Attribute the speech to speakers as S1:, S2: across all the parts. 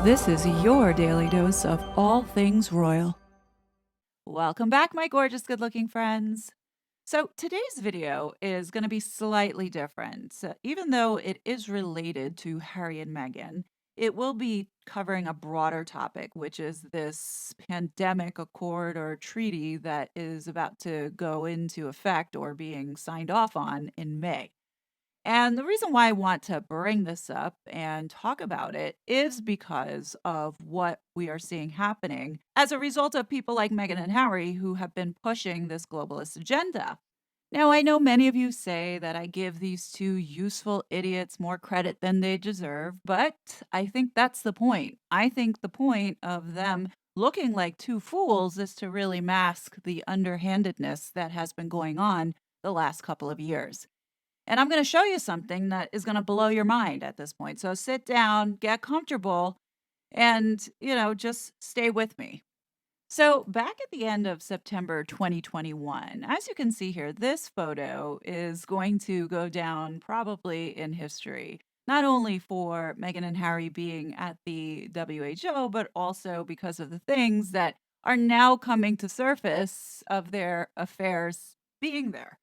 S1: This is your daily dose of all things royal. Welcome back, my gorgeous, good looking friends. So, today's video is going to be slightly different. Even though it is related to Harry and Meghan, it will be covering a broader topic, which is this pandemic accord or treaty that is about to go into effect or being signed off on in May. And the reason why I want to bring this up and talk about it is because of what we are seeing happening as a result of people like Meghan and Harry who have been pushing this globalist agenda. Now, I know many of you say that I give these two useful idiots more credit than they deserve, but I think that's the point. I think the point of them looking like two fools is to really mask the underhandedness that has been going on the last couple of years. And I'm going to show you something that is going to blow your mind at this point. So sit down, get comfortable, and, just stay with me. So, back at the end of September 2021, as you can see here, this photo is going to go down probably in history, not only for Meghan and Harry being at the WHO, but also because of the things that are now coming to surface of their affairs being there.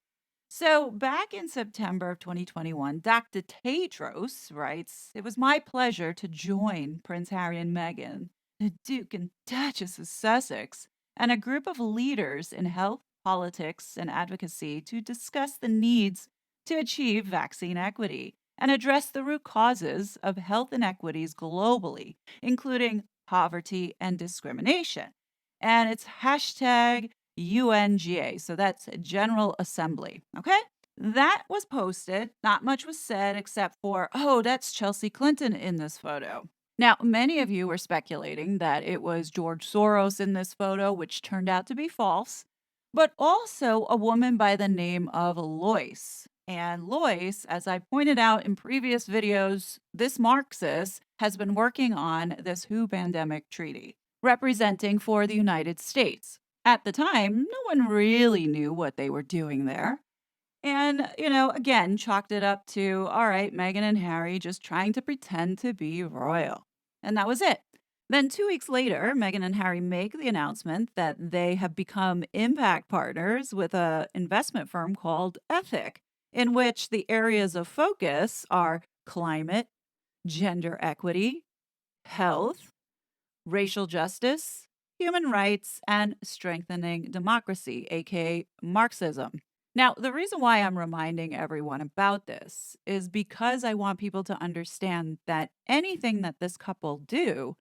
S1: So, back in September of 2021, Dr. Tedros writes, "It was my pleasure to join Prince Harry and Meghan, the Duke and Duchess of Sussex, and a group of leaders in health, politics, and advocacy to discuss the needs to achieve vaccine equity and address the root causes of health inequities globally, including poverty and discrimination." And it's hashtag UNGA. So that's General Assembly. Okay. That was posted. Not much was said except for, oh, that's Chelsea Clinton in this photo. Now, many of you were speculating that it was George Soros in this photo, which turned out to be false, but also a woman by the name of Lois. And Lois, as I pointed out in previous videos, this Marxist has been working on this WHO pandemic treaty, representing for the United States. At the time, no one really knew what they were doing there. And, again, chalked it up to, all right, Meghan and Harry just trying to pretend to be royal. And that was it. Then 2 weeks later, Meghan and Harry make the announcement that they have become impact partners with an investment firm called Ethic, in which the areas of focus are climate, gender equity, health, racial justice, human rights, and strengthening democracy, aka Marxism. Now, the reason why I'm reminding everyone about this is because I want people to understand that anything that this couple do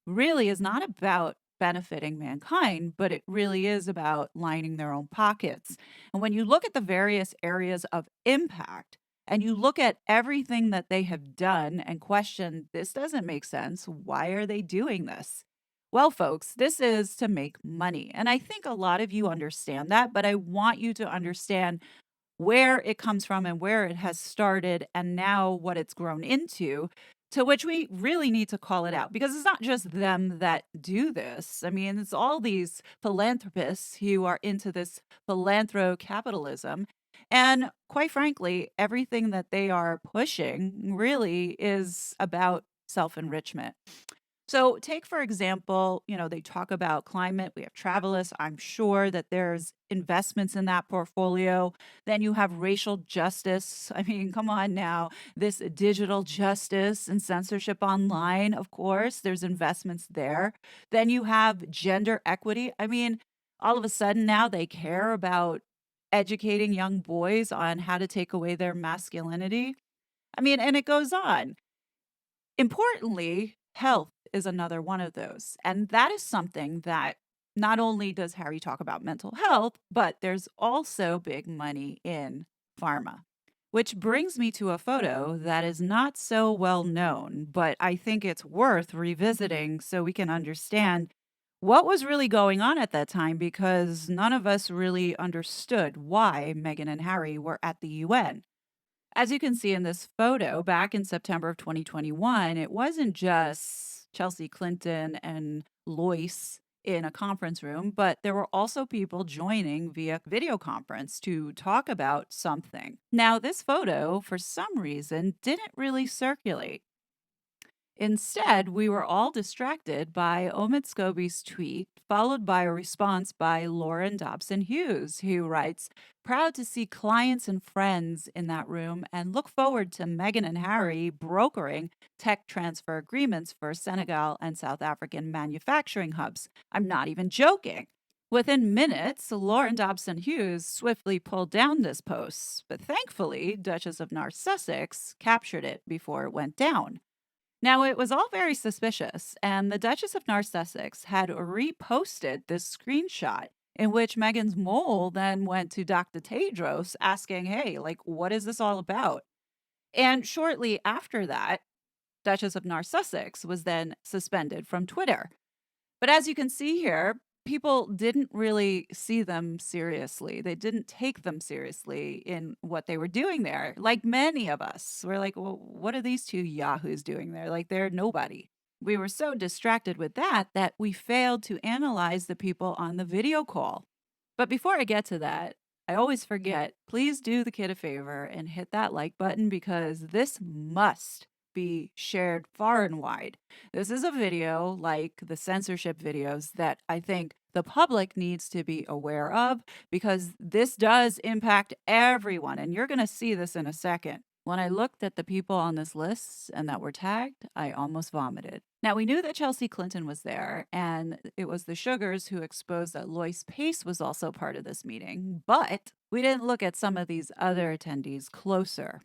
S1: really is not about benefiting mankind, but it really is about lining their own pockets. And when you look at the various areas of impact and you look at everything that they have done and question, this doesn't make sense. Why are they doing this? Well, folks, this is to make money. And I think a lot of you understand that, but I want you to understand where it comes from and where it has started and now what it's grown into, to which we really need to call it out because it's not just them that do this. I mean, it's all these philanthropists who are into this philanthro capitalism. And quite frankly, everything that they are pushing really is about self enrichment. So, take for example, they talk about climate. We have Travelers. I'm sure that there's investments in that portfolio. Then you have racial justice. I mean, come on now. This digital justice and censorship online, of course, there's investments there. Then you have gender equity. I mean, all of a sudden now they care about educating young boys on how to take away their masculinity. I mean, and it goes on. Importantly, health is another one of those. And that is something that not only does Harry talk about mental health, but there's also big money in pharma. Which brings me to a photo that is not so well known, but I think it's worth revisiting so we can understand what was really going on at that time because none of us really understood why Meghan and Harry were at the UN. As you can see in this photo, back in September of 2021, it wasn't just Chelsea Clinton and Lois in a conference room, but there were also people joining via video conference to talk about something. Now, this photo, for some reason, didn't really circulate. Instead, we were all distracted by Omid Scobie's tweet, followed by a response by Lauren Dobson Hughes, who writes, "Proud to see clients and friends in that room and look forward to Meghan and Harry brokering tech transfer agreements for Senegal and South African manufacturing hubs. I'm not even joking." Within minutes, Lauren Dobson Hughes swiftly pulled down this post, but thankfully, Duchess of Sussex captured it before it went down. Now, it was all very suspicious, and the Duchess of Sussex had reposted this screenshot in which Meghan's mole then went to Dr. Tedros asking, "Hey, like, what is this all about?" And shortly after that, Duchess of Sussex was then suspended from Twitter. But as you can see here, people didn't really see them seriously. They didn't take them seriously in what they were doing there. Like many of us, we're like, well, what are these two yahoos doing there? Like they're nobody. We were so distracted with that we failed to analyze the people on the video call. But before I get to that, I always forget, please do the kid a favor and hit that like button because this must be shared far and wide. This is a video like the censorship videos that I think the public needs to be aware of because this does impact everyone. And you're going to see this in a second. When I looked at the people on this list and that were tagged, I almost vomited. Now, we knew that Chelsea Clinton was there, and it was the Sugars who exposed that Lois Pace was also part of this meeting, but we didn't look at some of these other attendees closer.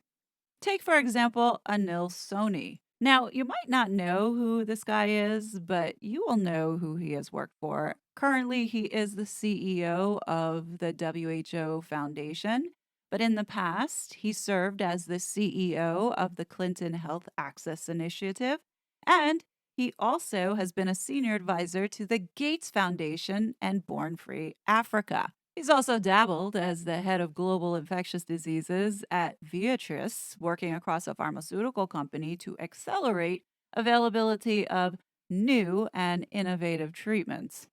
S1: Take, for example, Anil Soni. Now, you might not know who this guy is, but you will know who he has worked for. Currently, he is the CEO of the WHO Foundation, but in the past, he served as the CEO of the Clinton Health Access Initiative, and he also has been a senior advisor to the Gates Foundation and Born Free Africa. He's also dabbled as the head of global infectious diseases at Viatris, working across a pharmaceutical company to accelerate availability of new and innovative treatments.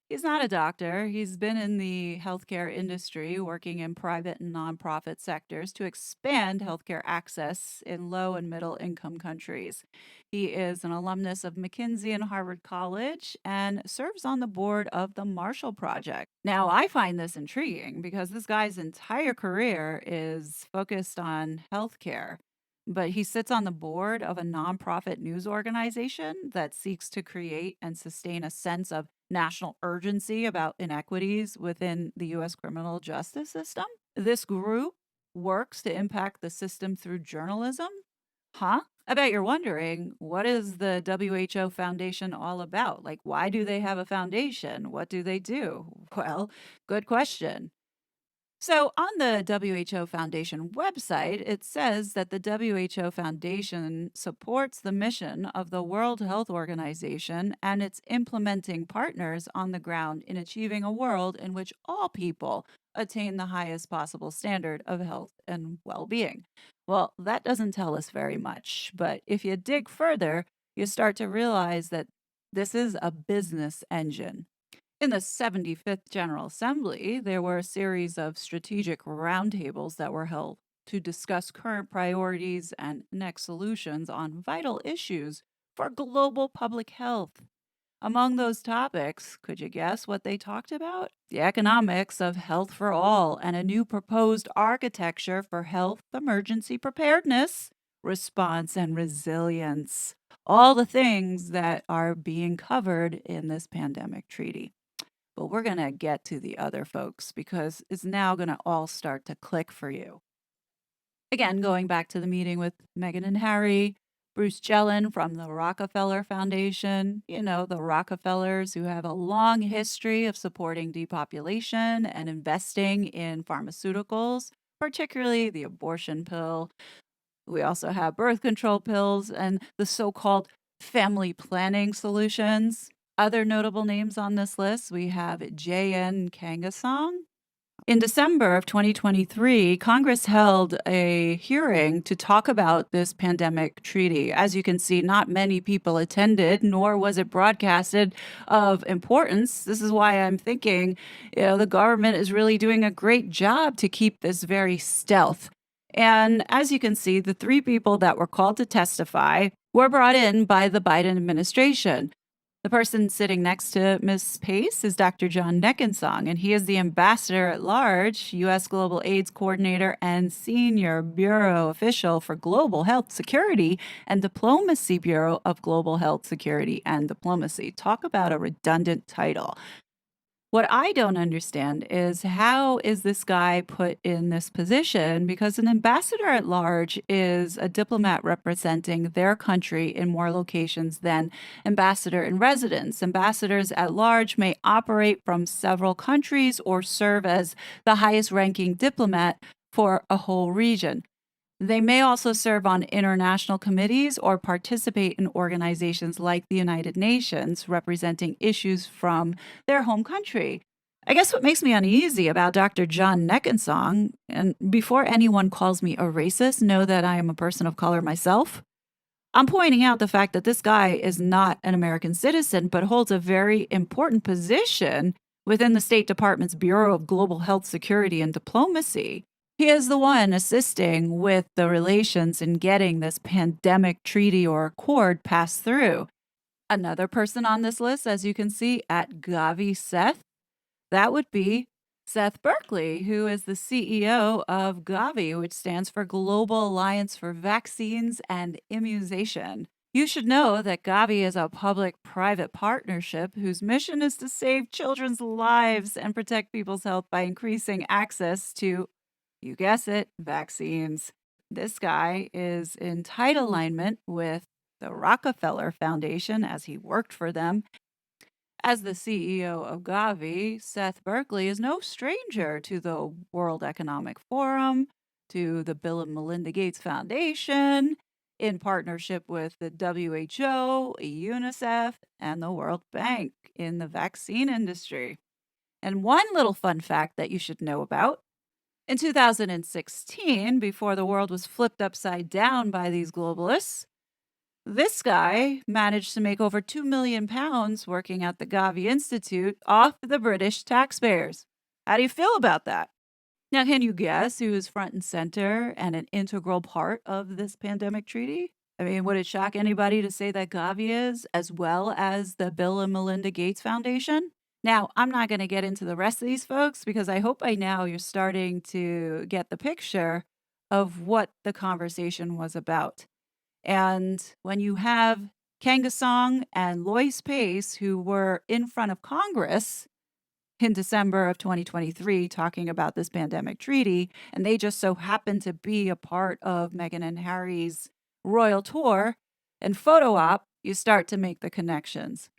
S1: He's not a doctor. He's been in the healthcare industry, working in private and nonprofit sectors to expand healthcare access in low and middle income countries. He is an alumnus of McKinsey and Harvard College and serves on the board of the Marshall Project. Now, I find this intriguing because this guy's entire career is focused on healthcare. But he sits on the board of a nonprofit news organization that seeks to create and sustain a sense of national urgency about inequities within the U.S. criminal justice system. This group works to impact the system through journalism. Huh? I bet you're wondering, what is the WHO Foundation all about? Like, why do they have a foundation? What do they do? Well, good question. So, on the WHO Foundation website, it says that the WHO Foundation supports the mission of the World Health Organization and its implementing partners on the ground in achieving a world in which all people attain the highest possible standard of health and well being. Well, that doesn't tell us very much, but if you dig further, you start to realize that this is a business engine. In the 75th General Assembly, there were a series of strategic roundtables that were held to discuss current priorities and next solutions on vital issues for global public health. Among those topics, could you guess what they talked about? The economics of health for all and a new proposed architecture for health emergency preparedness, response, and resilience. All the things that are being covered in this pandemic treaty. But we're going to get to the other folks because it's now going to all start to click for you. Again, going back to the meeting with Meghan and Harry, Bruce Gellin from the Rockefeller Foundation, the Rockefellers who have a long history of supporting depopulation and investing in pharmaceuticals, particularly the abortion pill. We also have birth control pills and the so called family planning solutions. Other notable names on this list, we have J.N. Kangasong. In December of 2023, Congress held a hearing to talk about this pandemic treaty. As you can see, not many people attended, nor was it broadcasted of importance. This is why I'm thinking, the government is really doing a great job to keep this very stealth. And as you can see, the three people that were called to testify were brought in by the Biden administration. The person sitting next to Ms. Pace is Dr. John Neckinsong, and he is the ambassador at large, U.S. Global AIDS Coordinator, and Senior Bureau Official for Global Health Security and Diplomacy Bureau of Global Health Security and Diplomacy. Talk about a redundant title. What I don't understand is how is this guy put in this position? Because an ambassador at large is a diplomat representing their country in more locations than ambassador in residence. Ambassadors at large may operate from several countries or serve as the highest ranking diplomat for a whole region. They may also serve on international committees or participate in organizations like the United Nations, representing issues from their home country. I guess what makes me uneasy about Dr. John Neckinsong, and before anyone calls me a racist, know that I am a person of color myself. I'm pointing out the fact that this guy is not an American citizen, but holds a very important position within the State Department's Bureau of Global Health Security and Diplomacy. He is the one assisting with the relations in getting this pandemic treaty or accord passed through. Another person on this list, as you can see, at Gavi Seth, that would be Seth Berkley, who is the CEO of Gavi, which stands for Global Alliance for Vaccines and Immunization. You should know that Gavi is a public private partnership whose mission is to save children's lives and protect people's health by increasing access to, you guess it, vaccines. This guy is in tight alignment with the Rockefeller Foundation as he worked for them. As the CEO of Gavi, Seth Berkley is no stranger to the World Economic Forum, to the Bill and Melinda Gates Foundation, in partnership with the WHO, UNICEF, and the World Bank in the vaccine industry. And one little fun fact that you should know about: in 2016, before the world was flipped upside down by these globalists, this guy managed to make over £2 million working at the Gavi Institute off the British taxpayers. How do you feel about that? Now, can you guess who is front and center and an integral part of this pandemic treaty? I mean, would it shock anybody to say that Gavi is, as well as the Bill and Melinda Gates Foundation? Now, I'm not going to get into the rest of these folks because I hope by now you're starting to get the picture of what the conversation was about. And when you have Kangasong and Lois Pace, who were in front of Congress in December of 2023 talking about this pandemic treaty, and they just so happened to be a part of Meghan and Harry's royal tour and photo op, you start to make the connections.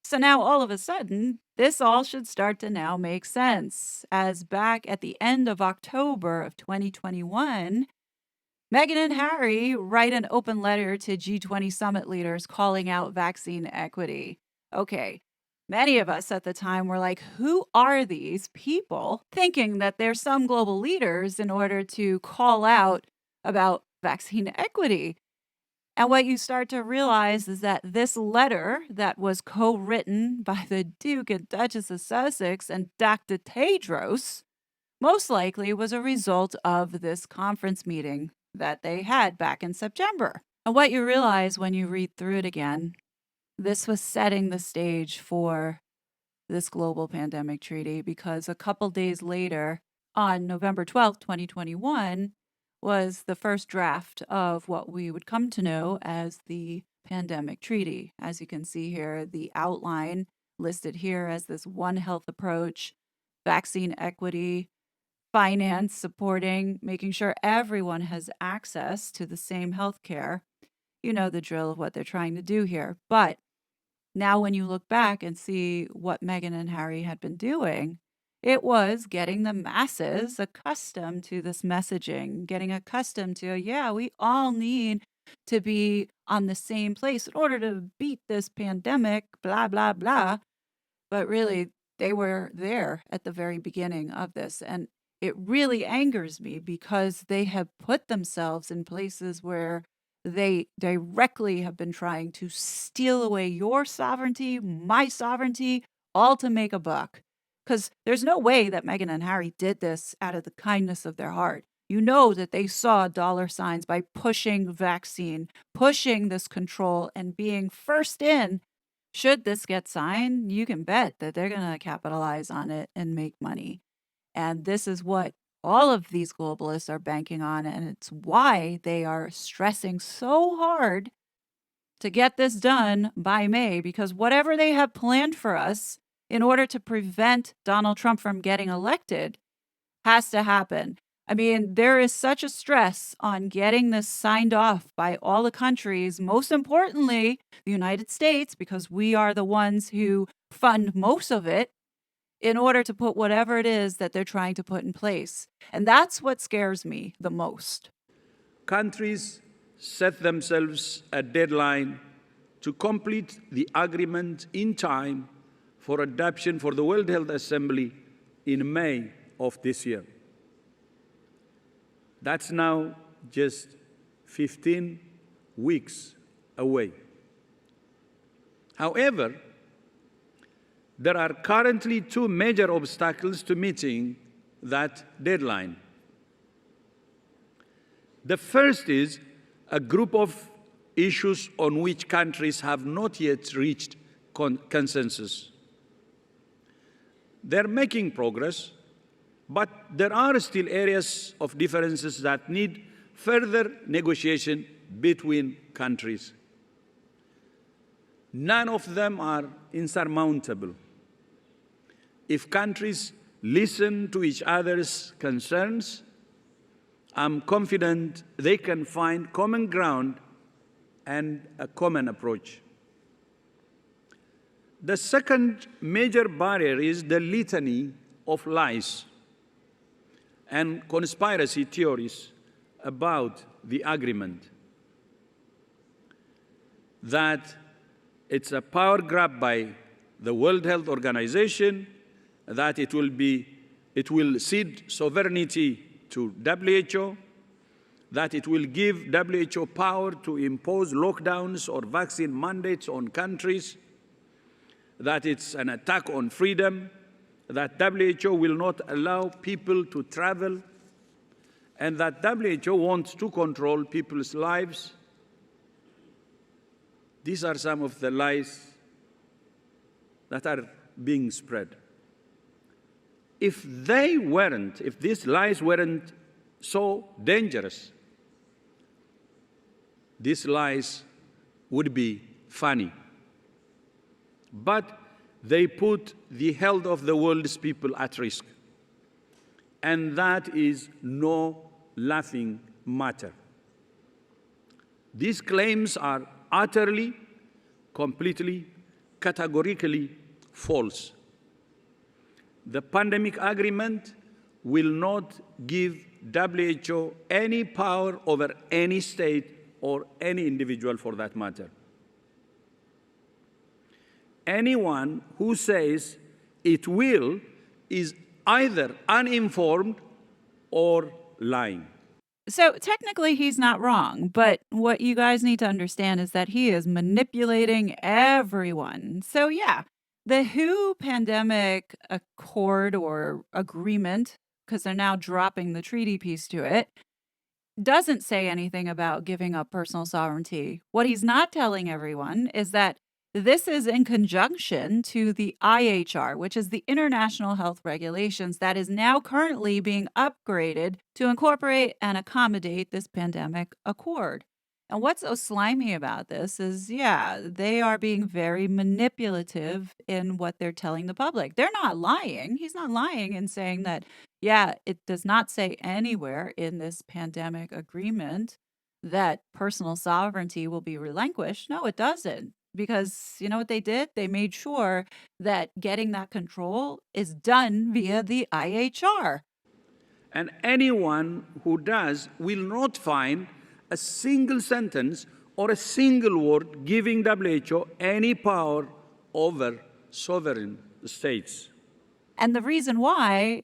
S1: So now all of a sudden, this all should start to now make sense, as back at the end of October of 2021, Meghan and Harry write an open letter to G20 summit leaders calling out vaccine equity. Okay, many of us at the time were like, who are these people thinking that they're some global leaders in order to call out about vaccine equity? And what you start to realize is that this letter that was co-written by the Duke and Duchess of Sussex and Dr. Tedros most likely was a result of this conference meeting that they had back in September. And what you realize when you read through it again, this was setting the stage for this global pandemic treaty, because a couple days later, on November 12th, 2021, was the first draft of what we would come to know as the pandemic treaty. As you can see here, the outline listed here as this One Health approach, vaccine equity, finance supporting, making sure everyone has access to the same health care. You know the drill of what they're trying to do here. But now, when you look back and see what Meghan and Harry had been doing, it was getting the masses accustomed to this messaging, getting accustomed to, yeah, we all need to be on the same place in order to beat this pandemic, blah, blah, blah. But really, they were there at the very beginning of this. And it really angers me because they have put themselves in places where they directly have been trying to steal away your sovereignty, my sovereignty, all to make a buck. Because there's no way that Meghan and Harry did this out of the kindness of their heart. You know that they saw dollar signs by pushing vaccine, pushing this control, and being first in. Should this get signed, you can bet that they're going to capitalize on it and make money. And this is what all of these globalists are banking on. And it's why they are stressing so hard to get this done by May, because whatever they have planned for us in order to prevent Donald Trump from getting elected has to happen. I mean, there is such a stress on getting this signed off by all the countries, most importantly, the United States, because we are the ones who fund most of it, in order to put whatever it is that they're trying to put in place. And that's what scares me the most.
S2: Countries set themselves a deadline to complete the agreement in time for adoption for the World Health Assembly in May of this year. That's now just 15 weeks away. However, there are currently two major obstacles to meeting that deadline. The first is a group of issues on which countries have not yet reached consensus. They're making progress, but there are still areas of differences that need further negotiation between countries. None of them are insurmountable. If countries listen to each other's concerns, I'm confident they can find common ground and a common approach. The second major barrier is the litany of lies and conspiracy theories about the agreement. That it's a power grab by the World Health Organization, that it will cede sovereignty to WHO, that it will give WHO power to impose lockdowns or vaccine mandates on countries, that it's an attack on freedom, that WHO will not allow people to travel, and that WHO wants to control people's lives. These are some of the lies that are being spread. If these lies weren't so dangerous, these lies would be funny. But they put the health of the world's people at risk. And that is no laughing matter. These claims are utterly, completely, categorically false. The pandemic agreement will not give WHO any power over any state or any individual for that matter. Anyone who says it will is either uninformed or lying.
S1: So technically, he's not wrong, but what you guys need to understand is that he is manipulating everyone. So, yeah, the WHO pandemic accord or agreement, because they're now dropping the treaty piece to it, doesn't say anything about giving up personal sovereignty. What he's not telling everyone is that this is in conjunction to the IHR, which is the International Health Regulations that is now currently being upgraded to incorporate and accommodate this pandemic accord. And what's so slimy about this is, yeah, they are being very manipulative in what they're telling the public. They're not lying. He's not lying in saying that, yeah, it does not say anywhere in this pandemic agreement that personal sovereignty will be relinquished. No, it doesn't. Because you know what they did? They made sure that getting that control is done via the IHR.
S2: And anyone who does will not find a single sentence or a single word giving WHO any power over sovereign states.
S1: And the reason why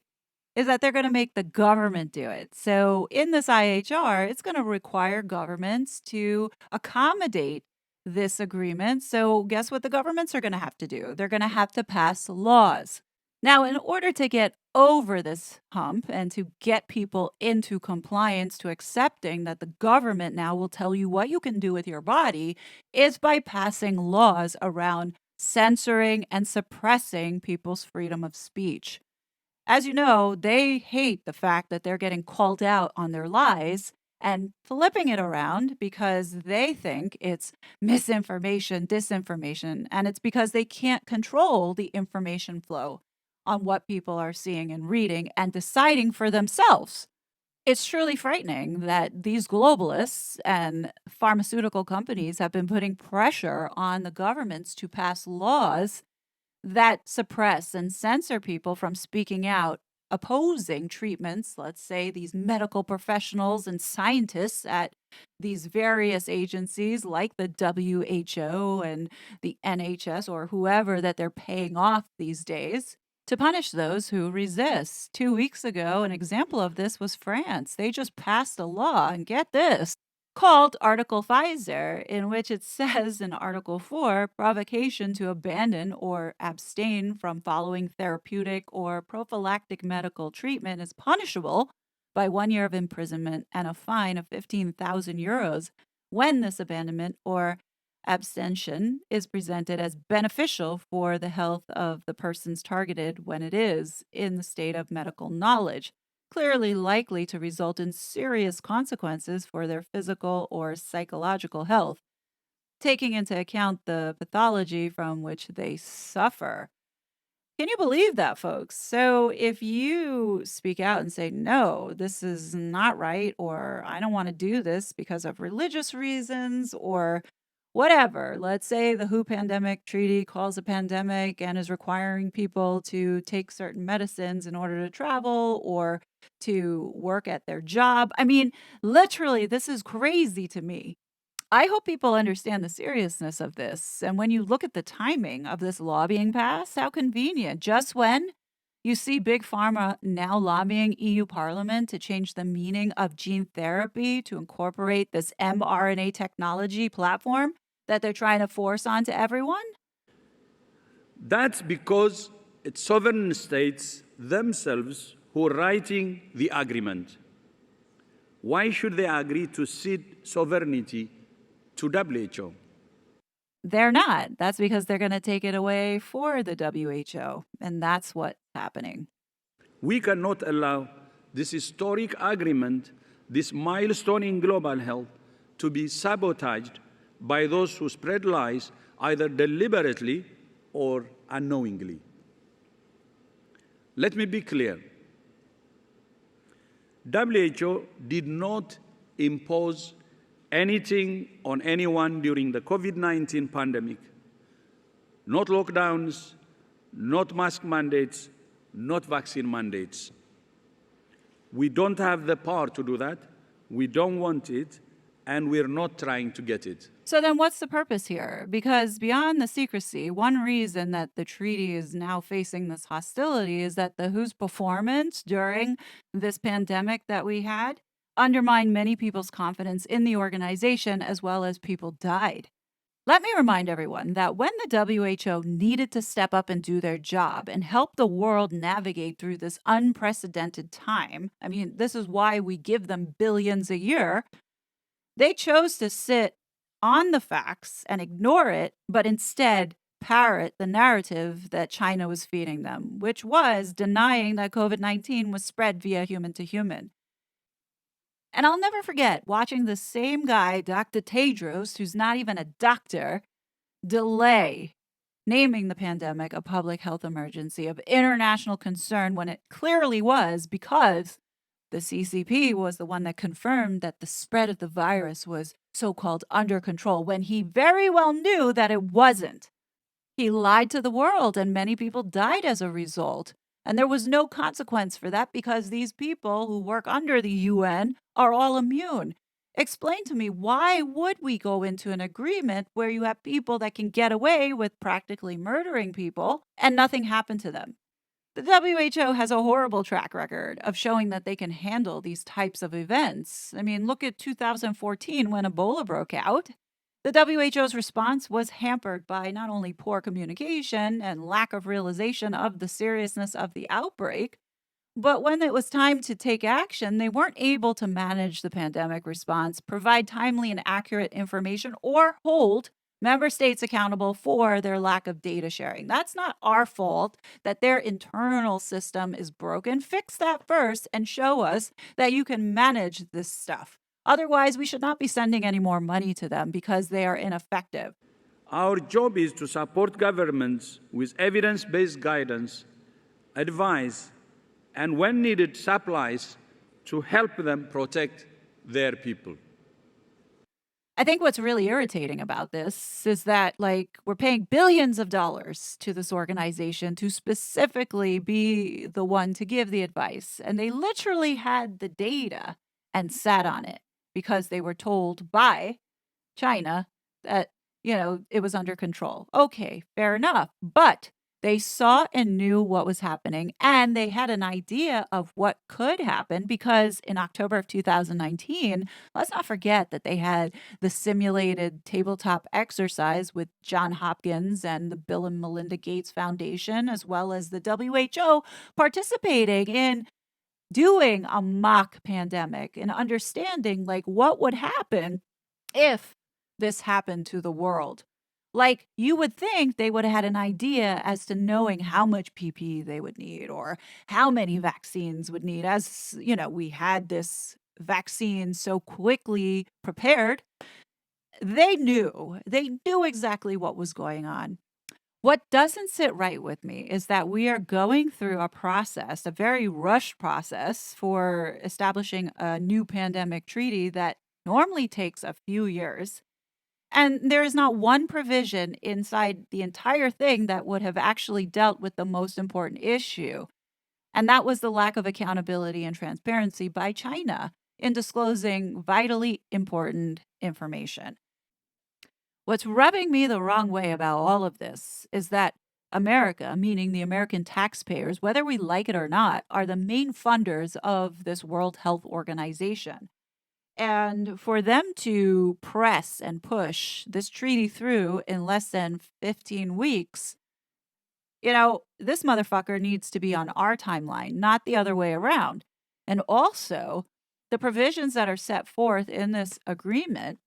S1: is that they're going to make the government do it. So in this IHR, it's going to require governments to accommodate this agreement. So guess what the governments are going to have to do? They're going to have to pass laws. Now, in order to get over this hump and to get people into compliance to accepting that the government now will tell you what you can do with your body, is by passing laws around censoring and suppressing people's freedom of speech. As you know, they hate the fact that they're getting called out on their lies and flipping it around because they think it's misinformation, disinformation, and it's because they can't control the information flow on what people are seeing and reading and deciding for themselves. It's truly frightening that these globalists and pharmaceutical companies have been putting pressure on the governments to pass laws that suppress and censor people from speaking out, opposing treatments. Let's say these medical professionals and scientists at these various agencies like the WHO and the NHS or whoever that they're paying off these days to punish those who resist. 2 weeks ago, an example of this was France. They just passed a law, and get this, called Article Pfizer, in which it says in Article 4 provocation to abandon or abstain from following therapeutic or prophylactic medical treatment is punishable by 1 year of imprisonment and a fine of 15,000 euros when this abandonment or abstention is presented as beneficial for the health of the persons targeted when it is in the state of medical knowledge, clearly likely to result in serious consequences for their physical or psychological health, taking into account the pathology from which they suffer. Can you believe that, folks? So, if you speak out and say, no, this is not right, or I don't want to do this because of religious reasons, or whatever, let's say the WHO pandemic treaty calls a pandemic and is requiring people to take certain medicines in order to travel or to work at their job. I mean, literally, this is crazy to me. I hope people understand the seriousness of this. And when you look at the timing of this law being passed, how convenient. Just when you see Big Pharma now lobbying EU Parliament to change the meaning of gene therapy to incorporate this mRNA technology platform that they're trying to force onto everyone.
S2: That's because it's sovereign states themselves who are writing the agreement. Why should they agree to cede sovereignty to WHO?
S1: They're not. That's because they're going to take it away for the WHO. And that's what's happening.
S2: We cannot allow this historic agreement, this milestone in global health, to be sabotaged by those who spread lies either deliberately or unknowingly. Let me be clear. WHO did not impose anything on anyone during the COVID-19 pandemic. Not lockdowns, not mask mandates, not vaccine mandates. We don't have the power to do that. We don't want it, and we're not trying to get it.
S1: So then what's the purpose here? Because beyond the secrecy, one reason that the treaty is now facing this hostility is that the WHO's performance during this pandemic that we had undermined many people's confidence in the organization, as well as people died. Let me remind everyone that when the WHO needed to step up and do their job and help the world navigate through this unprecedented time, I mean, this is why we give them billions a year, they chose to sit on the facts and ignore it, but instead parrot the narrative that China was feeding them, which was denying that COVID-19 was spread via human to human. And I'll never forget watching the same guy, Dr. Tedros, who's not even a doctor, delay naming the pandemic a public health emergency of international concern when it clearly was, because the CCP was the one that confirmed that the spread of the virus was so-called under control when he very well knew that it wasn't. He lied to the world and many people died as a result. And there was no consequence for that because these people who work under the UN are all immune. Explain to me, why would we go into an agreement where you have people that can get away with practically murdering people and nothing happened to them? The WHO has a horrible track record of showing that they can handle these types of events. I mean, look at 2014 when Ebola broke out. The WHO's response was hampered by not only poor communication and lack of realization of the seriousness of the outbreak, but when it was time to take action, they weren't able to manage the pandemic response, provide timely and accurate information, or hold member states accountable for their lack of data sharing. That's not our fault that their internal system is broken. Fix that first and show us that you can manage this stuff. Otherwise, we should not be sending any more money to them because they are ineffective.
S2: Our job is to support governments with evidence-based guidance, advice, and when needed, supplies to help them protect their people.
S1: I think what's really irritating about this is that, we're paying billions of dollars to this organization to specifically be the one to give the advice. And they literally had the data and sat on it because they were told by China that, it was under control. Okay, fair enough. But they saw and knew what was happening, and they had an idea of what could happen because in October of 2019, let's not forget that they had the simulated tabletop exercise with John Hopkins and the Bill and Melinda Gates Foundation, as well as the WHO participating in doing a mock pandemic and understanding what would happen if this happened to the world. You would think they would have had an idea as to knowing how much PPE they would need or how many vaccines would need. As we had this vaccine so quickly prepared, they knew exactly what was going on. What doesn't sit right with me is that we are going through a process, a very rushed process for establishing a new pandemic treaty that normally takes a few years. And there is not one provision inside the entire thing that would have actually dealt with the most important issue. And that was the lack of accountability and transparency by China in disclosing vitally important information. What's rubbing me the wrong way about all of this is that America, meaning the American taxpayers, whether we like it or not, are the main funders of this World Health Organization. And for them to press and push this treaty through in less than 15 weeks, this motherfucker needs to be on our timeline, not the other way around. And also, the provisions that are set forth in this agreement,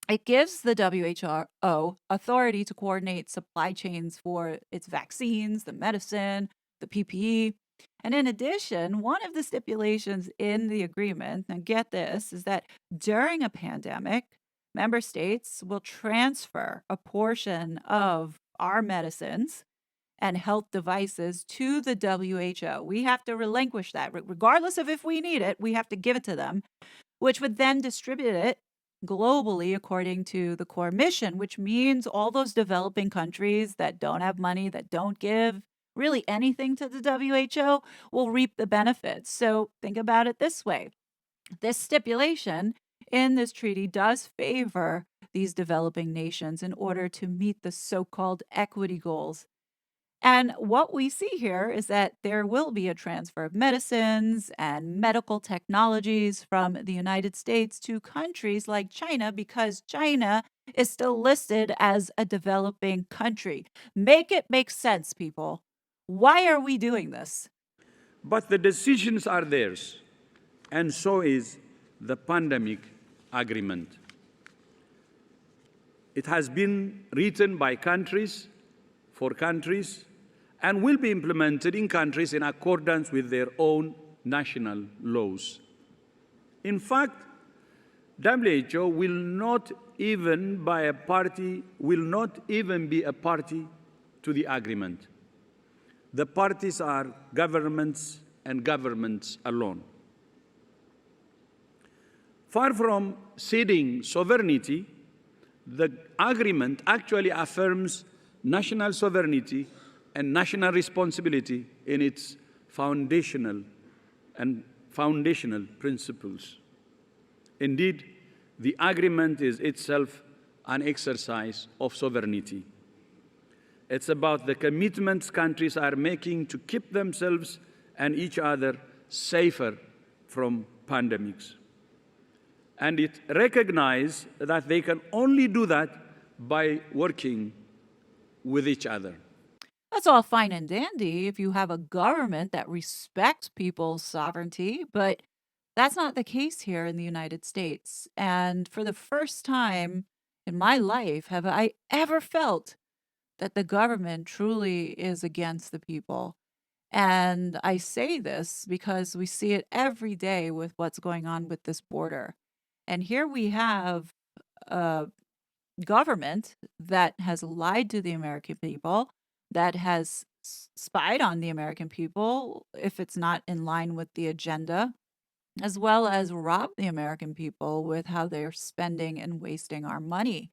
S1: it gives the WHO authority to coordinate supply chains for its vaccines, the medicine, the PPE. And in addition, one of the stipulations in the agreement, and get this, is that during a pandemic, member states will transfer a portion of our medicines and health devices to the WHO. We have to relinquish that. Regardless of if we need it, we have to give it to them, which would then distribute it globally according to the core mission, which means all those developing countries that don't have money, that don't give really anything to the WHO, will reap the benefits. So think about it this way. This stipulation in this treaty does favor these developing nations in order to meet the so-called equity goals. And what we see here is that there will be a transfer of medicines and medical technologies from the United States to countries like China because China is still listed as a developing country. Make it make sense, people. Why are we doing this?
S2: But the decisions are theirs, and so is the pandemic agreement. It has been written by countries, for countries, and will be implemented in countries in accordance with their own national laws. In fact, WHO will not even be a party to the agreement. The parties are governments and governments alone. Far from ceding sovereignty, the agreement actually affirms national sovereignty and national responsibility in its foundational principles. Indeed, the agreement is itself an exercise of sovereignty. It's about the commitments countries are making to keep themselves and each other safer from pandemics. And it recognized that they can only do that by working with each other.
S1: That's all fine and dandy if you have a government that respects people's sovereignty, but that's not the case here in the United States. And for the first time in my life, have I ever felt that the government truly is against the people. And I say this because we see it every day with what's going on with this border. And here we have a government that has lied to the American people, that has spied on the American people if it's not in line with the agenda, as well as robbed the American people with how they're spending and wasting our money.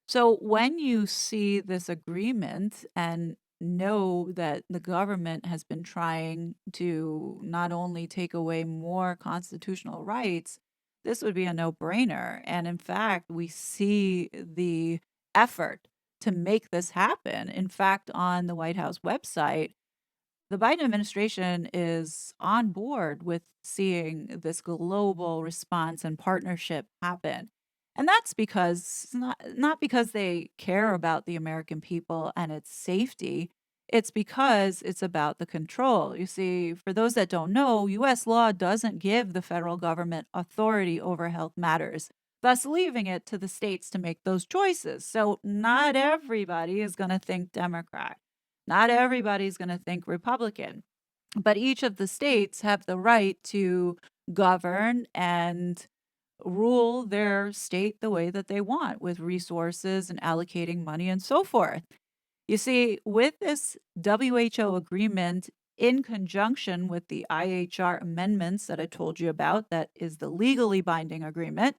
S1: So when you see this agreement and know that the government has been trying to not only take away more constitutional rights, this would be a no-brainer. And in fact, we see the effort to make this happen. In fact, on the White House website, the Biden administration is on board with seeing this global response and partnership happen. And that's because not because they care about the American people and its safety. It's because it's about the control. You see, for those that don't know, US law doesn't give the federal government authority over health matters, thus leaving it to the states to make those choices. So not everybody is going to think Democrat. Not everybody's going to think Republican, but each of the states have the right to govern and rule their state the way that they want with resources and allocating money and so forth. You see, with this WHO agreement in conjunction with the IHR amendments that I told you about, that is the legally binding agreement,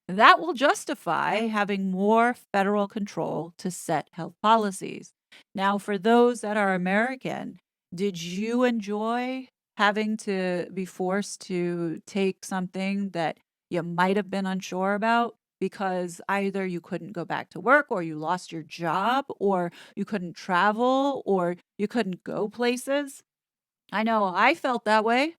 S1: that will justify having more federal control to set health policies. Now, for those that are American, did you enjoy having to be forced to take something that you might have been unsure about because either you couldn't go back to work or you lost your job or you couldn't travel or you couldn't go places? I know I felt that way.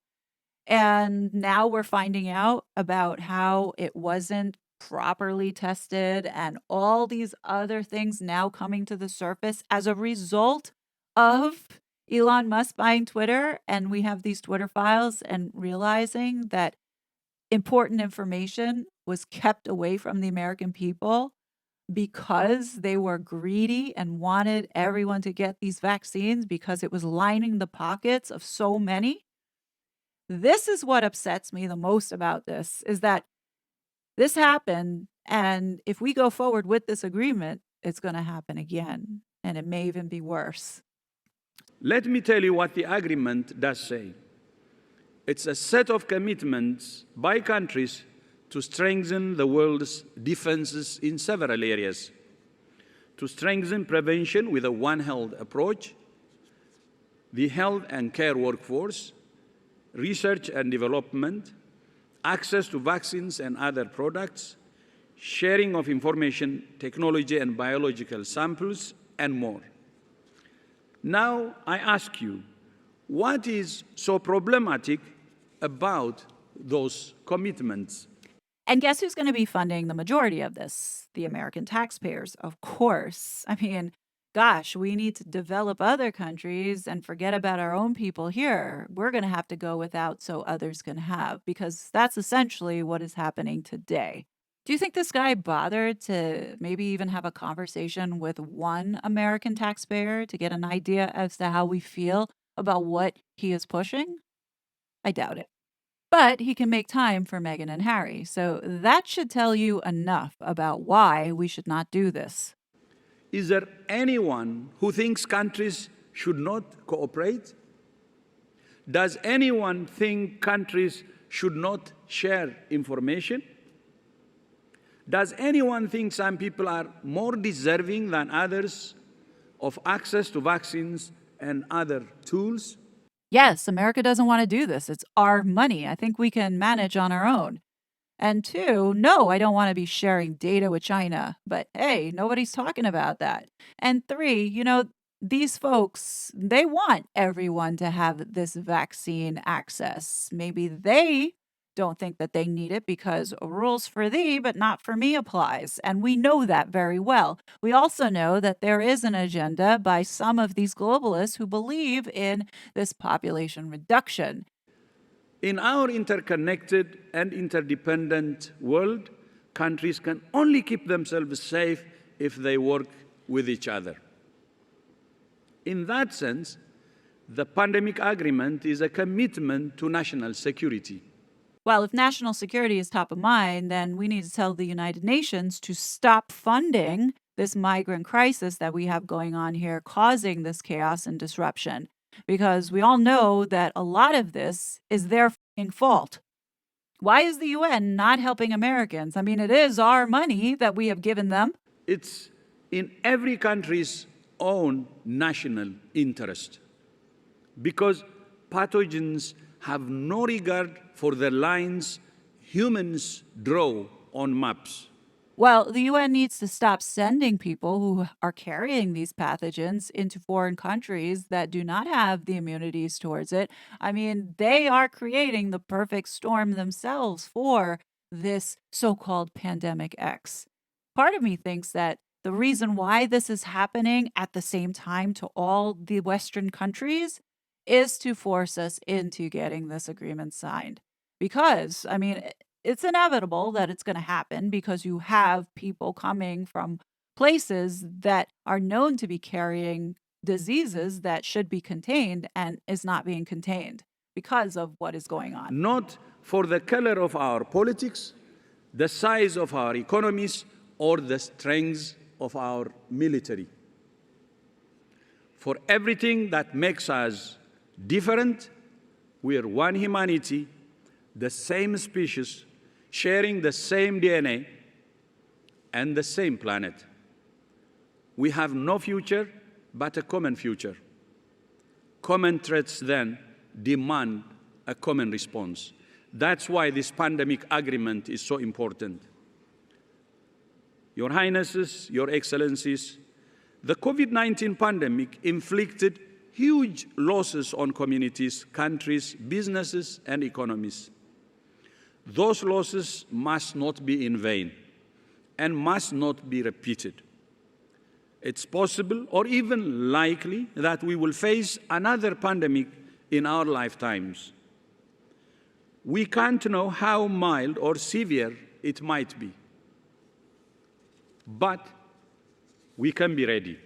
S1: And now we're finding out about how it wasn't properly tested and all these other things now coming to the surface as a result of Elon Musk buying Twitter. And we have these Twitter files and realizing that important information was kept away from the American people because they were greedy and wanted everyone to get these vaccines because it was lining the pockets of so many. This is what upsets me the most about this, is that this happened, and if we go forward with this agreement, it's gonna happen again, and it may even be worse.
S2: Let me tell you what the agreement does say. It's a set of commitments by countries to strengthen the world's defenses in several areas, to strengthen prevention with a One Health approach, the health and care workforce, research and development, access to vaccines and other products, sharing of information, technology and biological samples, and more. Now I ask you, what is so problematic about those commitments?
S1: And guess who's gonna be funding the majority of this? The American taxpayers, of course. I mean, gosh, we need to develop other countries and forget about our own people here. We're gonna have to go without so others can have, because that's essentially what is happening today. Do you think this guy bothered to maybe even have a conversation with one American taxpayer to get an idea as to how we feel about what he is pushing? I doubt it. But he can make time for Meghan and Harry, so that should tell you enough about why we should not do this.
S2: Is there anyone who thinks countries should not cooperate? Does anyone think countries should not share information? Does anyone think some people are more deserving than others of access to vaccines and other tools?
S1: Yes, America doesn't want to do this. It's our money. I think we can manage on our own. And two, no, I don't want to be sharing data with China. But hey, nobody's talking about that. And three, these folks, they want everyone to have this vaccine access. Maybe they don't think that they need it because rules for thee, but not for me applies. And we know that very well. We also know that there is an agenda by some of these globalists who believe in this population reduction.
S2: In our interconnected and interdependent world, countries can only keep themselves safe if they work with each other. In that sense, the pandemic agreement is a commitment to national security.
S1: Well, if national security is top of mind, then we need to tell the United Nations to stop funding this migrant crisis that we have going on here, causing this chaos and disruption. Because we all know that a lot of this is their fault. Why is the UN not helping Americans? I mean, it is our money that we have given them.
S2: It's in every country's own national interest, because pathogens have no regard for the lines humans draw on maps.
S1: Well, the UN needs to stop sending people who are carrying these pathogens into foreign countries that do not have the immunities towards it. I mean, they are creating the perfect storm themselves for this so called pandemic X. Part of me thinks that the reason why this is happening at the same time to all the Western countries is to force us into getting this agreement signed. Because, I mean, it's inevitable that it's going to happen because you have people coming from places that are known to be carrying diseases that should be contained and is not being contained because of what is going on.
S2: Not for the color of our politics, the size of our economies, or the strength of our military. For everything that makes us different, we are one humanity, the same species, sharing the same DNA and the same planet. We have no future but a common future. Common threats then demand a common response. That's why this pandemic agreement is so important. Your Highnesses, Your Excellencies, the COVID-19 pandemic inflicted huge losses on communities, countries, businesses, and economies. Those losses must not be in vain and must not be repeated. It's possible or even likely that we will face another pandemic in our lifetimes. We can't know how mild or severe it might be, but we can be ready.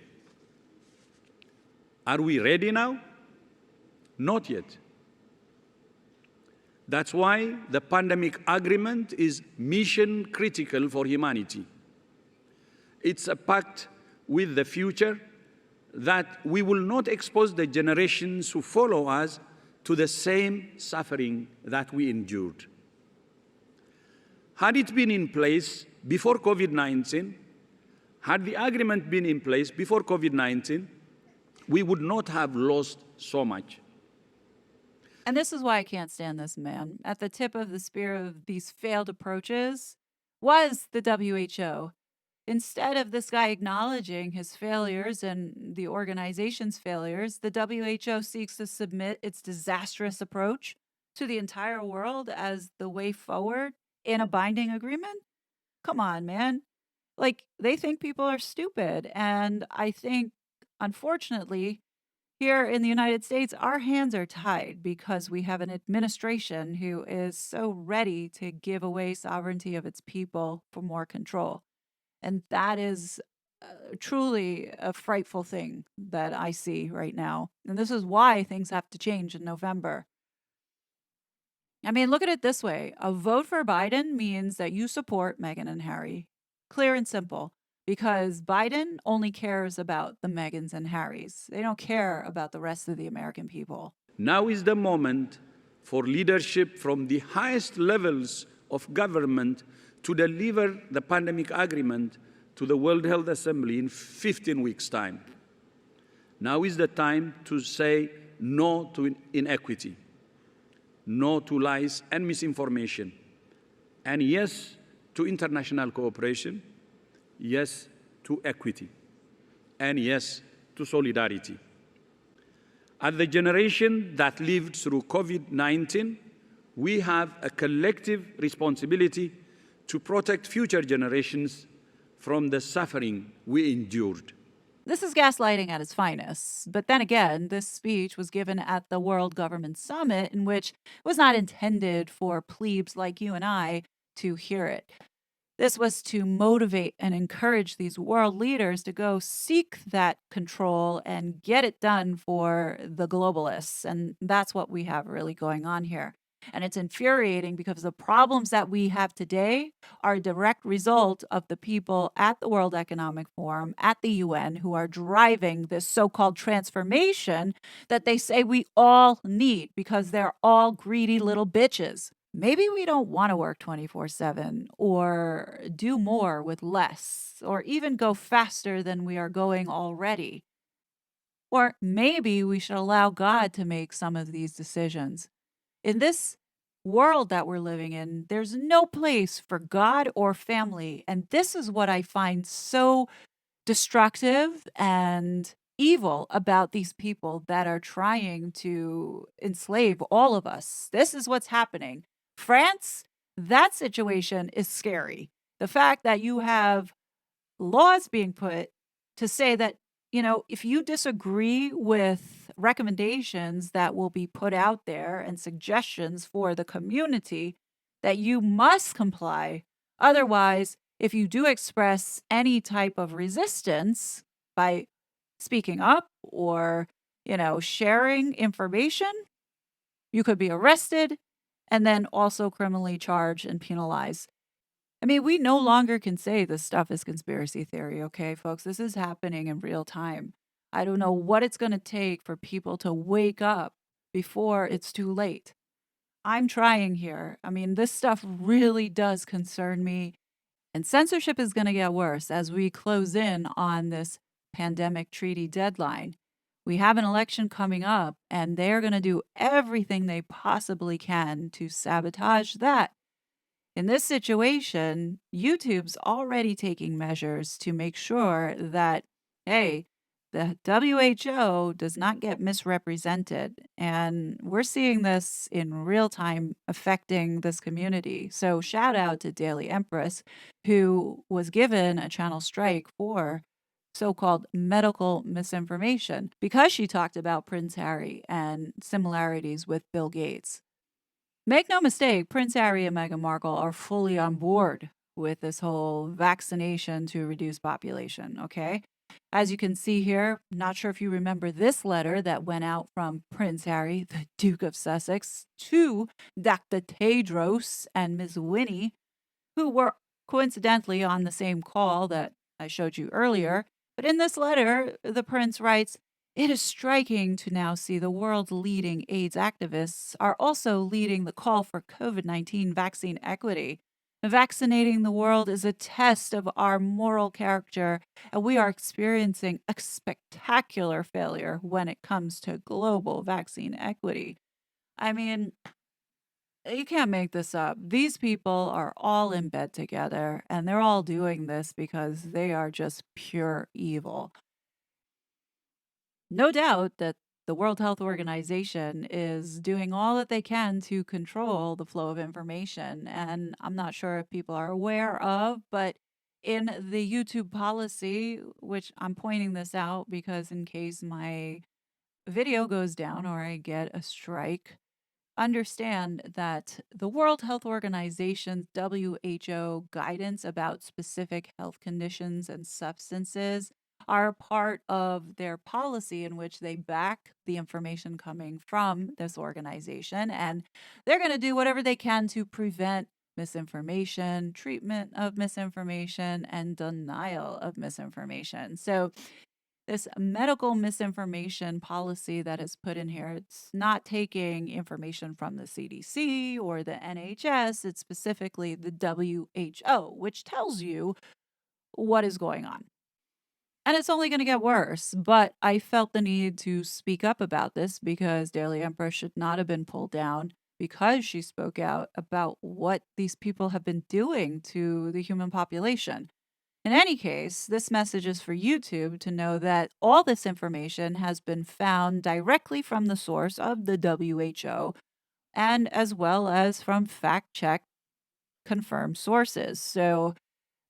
S2: Are we ready now? Not yet. That's why the pandemic agreement is mission critical for humanity. It's a pact with the future that we will not expose the generations who follow us to the same suffering that we endured. Had it been in place before COVID-19, had the agreement been in place before COVID-19, we would not have lost so much.
S1: And this is why I can't stand this man. At the tip of the spear of these failed approaches was the WHO. Instead of this guy acknowledging his failures and the organization's failures, the WHO seeks to submit its disastrous approach to the entire world as the way forward in a binding agreement. Come on, man. Like, they think people are stupid. And I think, unfortunately, here in the United States, our hands are tied because we have an administration who is so ready to give away sovereignty of its people for more control. And that is truly a frightful thing that I see right now. And this is why things have to change in November. I mean, look at it this way. A vote for Biden means that you support Meghan and Harry. Clear and simple. Because Biden only cares about the Meghans and Harrys. They don't care about the rest of the American people.
S2: Now is the moment for leadership from the highest levels of government to deliver the pandemic agreement to the World Health Assembly in 15 weeks' time. Now is the time to say no to inequity, no to lies and misinformation, and yes to international cooperation, yes to equity, and yes to solidarity. As the generation that lived through COVID-19, We have a collective responsibility to protect future generations from the suffering we endured.
S1: This is gaslighting at its finest. But then again, this speech was given at the World Government Summit, in which it was not intended for plebes like you and I to hear it. This was to motivate and encourage these world leaders to go seek that control and get it done for the globalists. And that's what we have really going on here. And it's infuriating because the problems that we have today are a direct result of the people at the World Economic Forum, at the UN, who are driving this so called transformation that they say we all need because they're all greedy little bitches. Maybe we don't want to work 24/7 or do more with less or even go faster than we are going already. Or maybe we should allow God to make some of these decisions. In this world that we're living in, there's no place for God or family. And this is what I find so destructive and evil about these people that are trying to enslave all of us. This is what's happening. France, that situation is scary. The fact that you have laws being put to say that, if you disagree with recommendations that will be put out there and suggestions for the community, that you must comply. Otherwise, if you do express any type of resistance by speaking up or, sharing information, you could be arrested and then also criminally charged and penalized. I mean, we no longer can say this stuff is conspiracy theory, okay, folks? This is happening in real time. I don't know what it's going to take for people to wake up before it's too late. I'm trying here. I mean, this stuff really does concern me. And censorship is going to get worse as we close in on this pandemic treaty deadline. We have an election coming up, and they're going to do everything they possibly can to sabotage that. In this situation, YouTube's already taking measures to make sure that, hey, the WHO does not get misrepresented. And we're seeing this in real time affecting this community. So, shout out to Daily Empress, who was given a channel strike for so called medical misinformation because she talked about Prince Harry and similarities with Bill Gates. Make no mistake, Prince Harry and Meghan Markle are fully on board with this whole vaccination to reduce population, okay? As you can see here, not sure if you remember this letter that went out from Prince Harry, the Duke of Sussex, to Dr. Tedros and Ms. Winnie, who were coincidentally on the same call that I showed you earlier. But in this letter, the prince writes, "It is striking to now see the world's leading AIDS activists are also leading the call for COVID-19 vaccine equity. Vaccinating the world is a test of our moral character, and we are experiencing a spectacular failure when it comes to global vaccine equity." I mean, you can't make this up. These people are all in bed together, and they're all doing this because they are just pure evil. No doubt that the World Health Organization is doing all that they can to control the flow of information. And I'm not sure if people are aware of, but in the YouTube policy, which I'm pointing this out because in case my video goes down or I get a strike, understand that the World Health Organization's WHO guidance about specific health conditions and substances are part of their policy in which they back the information coming from this organization. And they're going to do whatever they can to prevent misinformation, treatment of misinformation, and denial of misinformation. So, this medical misinformation policy that is put in here, it's not taking information from the CDC or the NHS, it's specifically the WHO, which tells you what is going on. And it's only going to get worse, but I felt the need to speak up about this because Daily Emperor should not have been pulled down because she spoke out about what these people have been doing to the human population. In any case, this message is for YouTube to know that all this information has been found directly from the source of the WHO, and as well as from fact check confirmed sources. So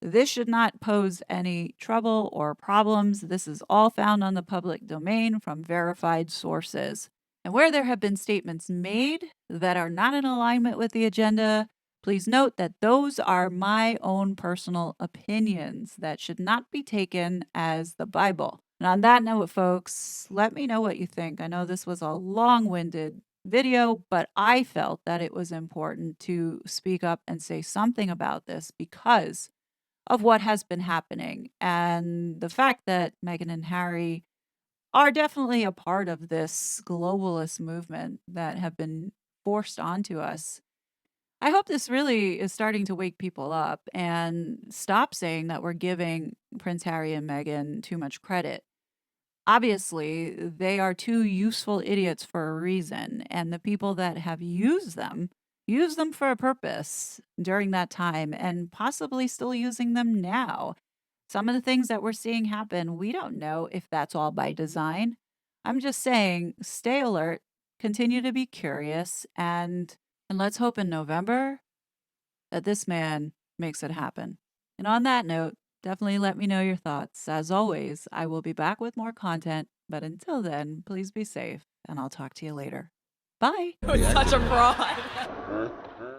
S1: this should not pose any trouble or problems. This is all found on the public domain from verified sources. And where there have been statements made that are not in alignment with the agenda, please note that those are my own personal opinions that should not be taken as the Bible. And on that note, folks, let me know what you think. I know this was a long winded video, but I felt that it was important to speak up and say something about this because of what has been happening and the fact that Meghan and Harry are definitely a part of this globalist movement that have been forced onto us. I hope this really is starting to wake people up and stop saying that we're giving Prince Harry and Meghan too much credit. Obviously, they are two useful idiots for a reason, and the people that have use them for a purpose during that time and possibly still using them now. Some of the things that we're seeing happen, we don't know if that's all by design. I'm just saying, stay alert, continue to be curious, and let's hope in November that this man makes it happen. And on that note, definitely let me know your thoughts. As always, I will be back with more content, but until then, please be safe, and I'll talk to you later. Bye.
S3: Such a fraud.